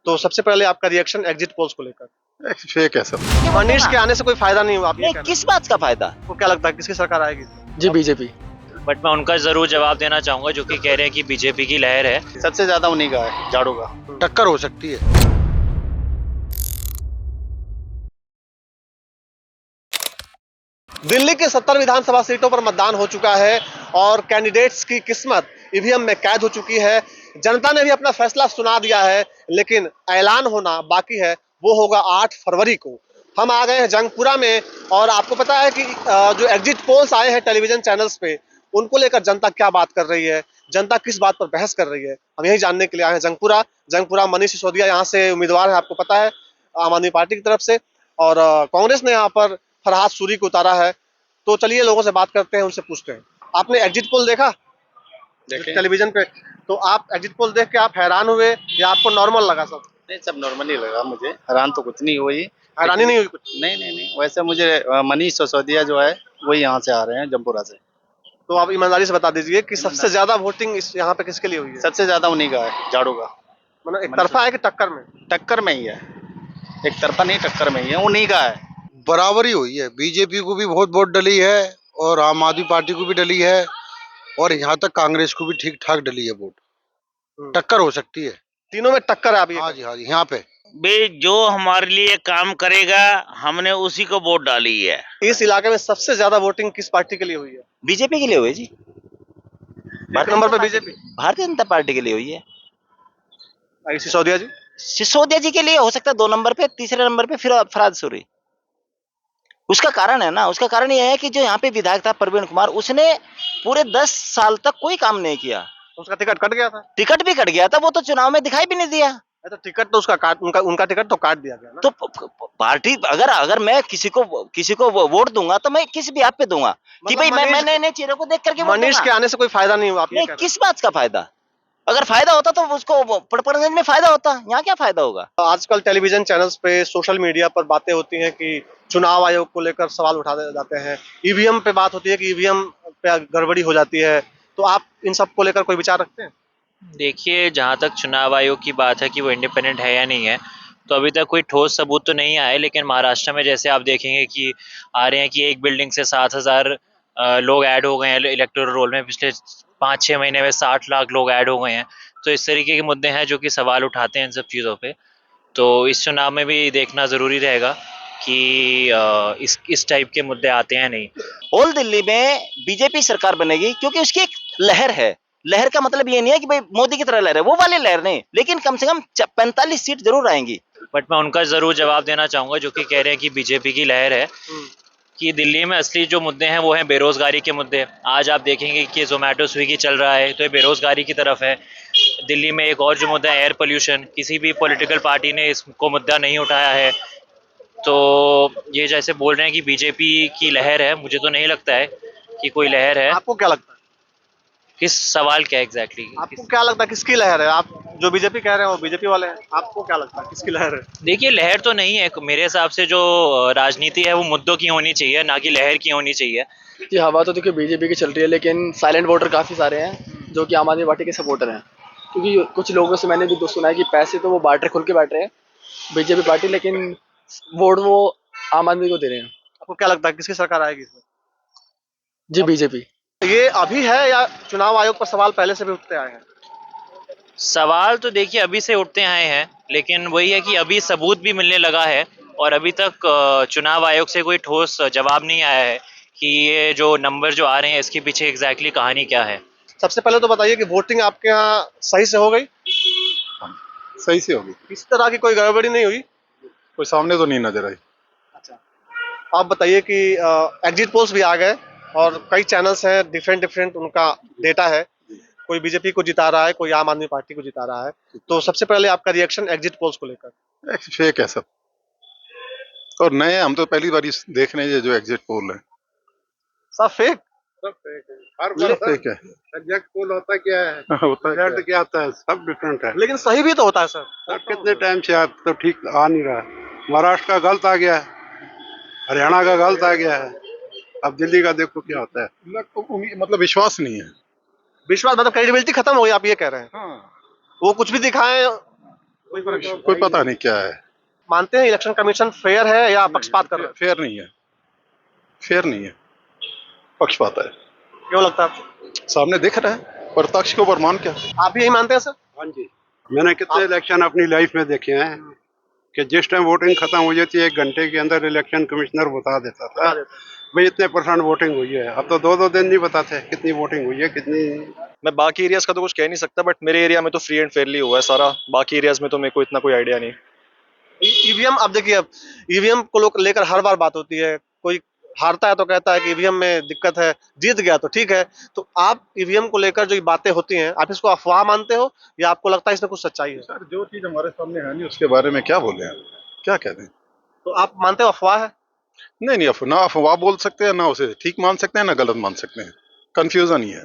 तो सबसे पहले आपका रिएक्शन एग्जिट पोल्स को लेकर। फेक है सब। मनीष के आने से कोई फायदा नहीं हुआ, आप ये नहीं, कह रहे किस बात का फायदा? हैं? आपको क्या लगता है किसकी सरकार आएगी? जी बीजेपी। बट मैं उनका जरूर जवाब देना चाहूंगा जो कि कह रहे हैं कि बीजेपी की लहर है। सबसे ज्यादा उन्हीं का है, झाड़ू का। टक्कर हो सकती है। दिल्ली के 70 विधानसभा सीटों पर मतदान हो चुका है और कैंडिडेट्स की किस्मत ईवीएम में कैद हो चुकी है। जनता ने भी अपना फैसला सुना दिया है, लेकिन ऐलान होना बाकी है, वो होगा 8 फरवरी को। हम आ गए हैं जंगपुरा में और आपको पता है कि जो एग्जिट पोल्स आए हैं टेलीविजन चैनल्स पे, उनको लेकर जनता क्या बात कर रही है, जनता किस बात पर बहस कर रही है, हम यही जानने के लिए आए हैं जंगपुरा। मनीष सिसोदिया यहाँ से उम्मीदवार है, आपको पता है, आम आदमी पार्टी की तरफ से। और कांग्रेस ने यहाँ पर फरहाद सूरी को उतारा है। तो चलिए लोगों से बात करते हैं, उनसे पूछते हैं। आपने एग्जिट पोल देखा टेलीविजन पे? तो आप एग्जिट पोल देख के आप हैरान हुए या आपको नॉर्मल लगा सब? नहीं, सब नॉर्मल ही लगा मुझे। हैरान तो कुछ नहीं हुई। हैरानी नहीं हुई कुछ? नहीं, वैसे मुझे मनीष सिसोदिया जो है वही यहाँ से आ रहे हैं, जमपुरा से। तो आप ईमानदारी से बता दीजिए कि सबसे ज्यादा वोटिंग इस यहाँ पे किसके लिए हुई है? सबसे ज्यादा उन्हीं का है, झाड़ू का। मतलब एक तरफा है कि टक्कर में? टक्कर में ही है, एक तरफा नहीं, टक्कर में ही है, उन्हीं का है। बराबरी हुई है। बीजेपी को भी बहुत वोट डली है और आम आदमी पार्टी को भी डली है और यहाँ तक कांग्रेस को भी ठीक ठाक डली है वोट। टक्कर हो सकती है। तीनों में टक्कर है अभी? हाँ जी, यहाँ पे बे जो हमारे लिए काम करेगा हमने उसी को वोट डाली है। इस इलाके में सबसे ज्यादा वोटिंग किस पार्टी के लिए हुई है? बीजेपी के लिए हुई जी। एक नंबर पे बीजेपी, भारतीय जनता पार्टी के लिए हुई है। सिसोदिया जी? सिसोदिया जी के लिए हो सकता है 2 नंबर पे, तीसरे नंबर पे फिर फरहाद सूरी। उसका कारण है ना, उसका कारण यह है कि जो यहाँ पे विधायक था प्रवीण कुमार, उसने पूरे 10 साल तक कोई काम नहीं किया। उसका टिकट कट गया था? टिकट भी कट गया था, वो तो चुनाव में दिखाई भी नहीं दिया। तो टिकट तो उसका उनका टिकट तो काट दिया गया ना। तो पार्टी अगर मैं किसी को वोट दूंगा तो मैं किस भी आप पे दूंगा कि भाई मैं नए चेहरों को देख करके वोट मनीष के आने से कोई फायदा नहीं हुआ, आप ये नहीं, कह रहे हैं? किस बात का फायदा? अगर फायदा होता तो उसको पड़पड़गंज में फायदा होता, यहाँ क्या फायदा होगा? आजकल टेलीविजन चैनल्स पे, सोशल मीडिया पर बातें होती हैं कि चुनाव आयोग को लेकर सवाल उठा जाते हैं, ईवीएम पे बात होती है कि ईवीएम पे गड़बड़ी हो जाती है। तो आप इन सब को लेकर कोई विचार रखते हैं? देखिए, जहाँ तक चुनाव आयोग की बात है कि वो इंडिपेंडेंट है या नहीं है, तो अभी तक कोई ठोस सबूत तो नहीं आए। लेकिन महाराष्ट्र में जैसे आप देखेंगे कि आ रहे हैं कि एक बिल्डिंग से 7,000 लोग ऐड हो गए हैं इलेक्टोरल रोल में। पिछले 5-6 महीने में 60 लाख लोग ऐड हो गए हैं। तो इस तरीके के मुद्दे हैं जो कि सवाल उठाते हैं इन सब चीज़ों पे। तो इस चुनाव में भी देखना ज़रूरी रहेगा कि इस टाइप के मुद्दे आते हैं नहीं। ऑल दिल्ली में बीजेपी सरकार बनेगी क्योंकि उसकी एक लहर है। लहर का मतलब ये नहीं है कि भाई मोदी की तरह लहर है, वो वाली लहर नहीं, लेकिन कम से कम 45 सीट जरूर आएंगी। बट मैं उनका जरूर जवाब देना चाहूंगा जो कि कह रहे हैं कि बीजेपी की लहर है। कि दिल्ली में असली जो मुद्दे हैं वो हैं बेरोजगारी के मुद्दे। आज आप देखेंगे कि जोमेटो स्विगी चल रहा है, तो ये बेरोजगारी की तरफ है। दिल्ली में एक और जो मुद्दा है एयर पोल्यूशन, किसी भी पॉलिटिकल पार्टी ने इसको मुद्दा नहीं उठाया है। तो ये जैसे बोल रहे हैं कि बीजेपी की लहर है, मुझे तो नहीं लगता है कि कोई लहर है। आपको क्या लगता है? किस सवाल क्या एग्जैक्टली? आपको क्या लगता है किसकी लहर है? आप जो बीजेपी कह रहे हैं वो बीजेपी वाले हैं, आपको क्या लगता है किसकी लहर है? देखिए, लहर तो नहीं है मेरे हिसाब से। जो राजनीति है वो मुद्दों की होनी चाहिए, ना कि लहर की होनी चाहिए। जी हवा तो देखिए बीजेपी की चल रही है, लेकिन साइलेंट वोटर काफ़ी सारे हैं जो कि आम आदमी पार्टी के सपोर्टर हैं। क्योंकि कुछ लोगों से मैंने भी दोस्त सुना है कि पैसे तो वो बांट रहे, खुल के बांट रहे हैं बीजेपी पार्टी, लेकिन वोट वो आम आदमी को दे रहे हैं। आपको क्या लगता है किसकी सरकार आएगी इसमें? जी बीजेपी। ये अभी है या चुनाव आयोग पर सवाल पहले से भी उठते आए हैं? सवाल तो देखिए अभी से उठते आए हैं, लेकिन वही है कि अभी सबूत भी मिलने लगा है और अभी तक चुनाव आयोग से कोई ठोस जवाब नहीं आया है कि ये जो नंबर जो आ रहे हैं इसके पीछे एग्जैक्टली कहानी क्या है। सबसे पहले तो बताइए कि वोटिंग आपके यहाँ सही से हो गई? सही से होगी, किसी तरह की कोई गड़बड़ी नहीं हुई? कोई सामने तो नहीं नजर आई। अच्छा, आप बताइए कि एग्जिट पोल्स भी आ गए और कई चैनल्स हैं, डिफरेंट उनका डेटा है। कोई बीजेपी को जिता रहा है, कोई आम आदमी पार्टी को जिता रहा है। तो सबसे पहले आपका रिएक्शन एग्जिट पोल्स को लेकर? फेक है सब। और नए हम तो पहली बार देख रहे हैं जो एग्जिट पोल है। सब फेक? हर बार फेक है। एग्जैक्ट पोल होता क्या है, होता है रिजल्ट क्या आता है, सब डिफरेंट है। लेकिन सही भी तो होता है सर। अब कितने टाइम से आप तो ठीक आ नहीं रहा है। महाराष्ट्र का गलत आ गया है, हरियाणा का गलत आ गया है, अब दिल्ली का देखो क्या होता है। मतलब विश्वास नहीं है। विश्वास मतलब क्रेडिबिलिटी खत्म हो गई, आप ये कह रहे हैं? हाँ। वो कुछ भी दिखाएं, कोई पता नहीं क्या है। मानते हैं इलेक्शन कमीशन फेयर है या पक्षपात कर रहा है? फेयर नहीं है, फेयर नहीं है, पक्षपात है। क्यों लगता है आपको? सामने दिख रहा है, प्रत्यक्ष के ऊपर मान क्या। आप भी यही मानते हैं सर? हाँ जी, मैंने कितने इलेक्शन अपनी लाइफ में देखे हैं कि जिस टाइम वोटिंग खत्म हो जाती है 1 घंटे के अंदर इलेक्शन कमिश्नर बता देता था भाई इतने % वोटिंग हुई है। अब तो 2-2 दिन नहीं बताते कितनी वोटिंग हुई है कितनी। मैं बाकी एरियाज का तो कुछ कह नहीं सकता, बट मेरे एरिया में तो फ्री एंड फेयरली हुआ है सारा। बाकी एरियाज में तो मेरे को इतना कोई आइडिया नहीं। ईवीएम, अब देखिए, अब ईवीएम को लेकर हर बार बात होती है, कोई हारता है तो कहता है कि ईवीएम में दिक्कत है, जीत गया तो ठीक है। तो आप ईवीएम को लेकर जो ये बातें होती हैं, आप इसको अफवाह मानते हो या आपको लगता है इसमें कुछ सच्चाई है? सर जो चीज हमारे सामने है नहीं उसके बारे में क्या बोले हैं, क्या कह दें। तो आप मानते हो अफवाह है? नहीं नहीं, ना अफवाह बोल सकते हैं, ना उसे ठीक मान सकते हैं, ना गलत मान सकते हैं। कंफ्यूजन ही है,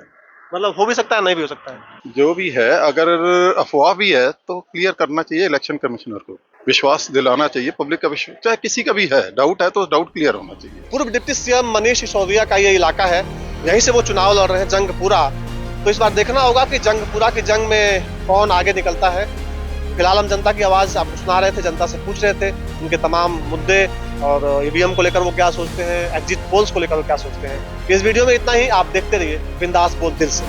मतलब हो भी सकता है, नहीं भी हो सकता है। जो भी है। अगर अफवाह भी है तो क्लियर करना चाहिए इलेक्शन कमिश्नर को, विश्वास दिलाना चाहिए पब्लिक का, विश्वास चाहे किसी का भी है, डाउट है तो डाउट क्लियर होना चाहिए। पूर्व डिप्टी सीएम मनीष सिसोदिया का ये इलाका है, यहीं से वो चुनाव लड़ रहे हैं, जंगपुरा। तो इस बार देखना होगा कि जंगपुरा की जंग में कौन आगे निकलता है। फिलहाल हम जनता की आवाज आपको सुना रहे थे, जनता से पूछ रहे थे उनके तमाम मुद्दे और ईवीएम को लेकर वो क्या सोचते हैं, एग्जिट पोल्स को लेकर वो क्या सोचते हैं। इस वीडियो में इतना ही, आप देखते रहिए बिंदास बोल दिल से।